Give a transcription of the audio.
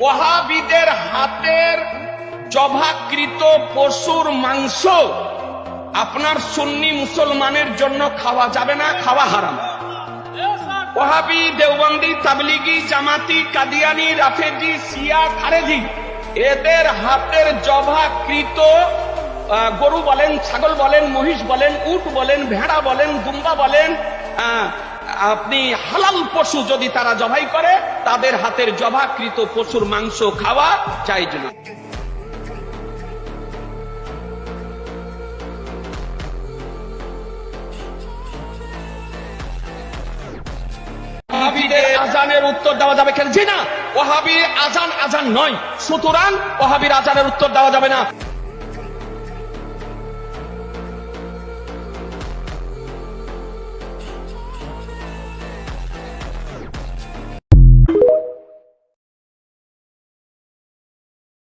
ওয়াহাবিদের হাতের জবাকৃত পশুর মাংস আপনার সুন্নি মুসলমানের জন্য খাওয়া যাবে না, খাওয়া হারাম। ওয়াহাবি, দেওবন্দি, তাবলিগি, জামাতি, কাদিয়ানি, রাফেজি, শিয়া, খারেজি এদের হাতের জবাকৃত গরু বলেন, ছাগল বলেন, মহিষ বলেন, উট বলেন, ভেড়া বলেন, দুম্বা বলেন, আপনি হালাল পশু যদি তারা জবাই করে তাদের হাতের জবাকৃত পশুর মাংস খাওয়া জায়েজ নয়। ওয়াহাবিদের আজানের উত্তর দেওয়া যাবে কেন? জি না, ওয়াহাবি আজান নয়, সুতরাং ওয়াহাবির আজানের উত্তর দেওয়া যাবে না।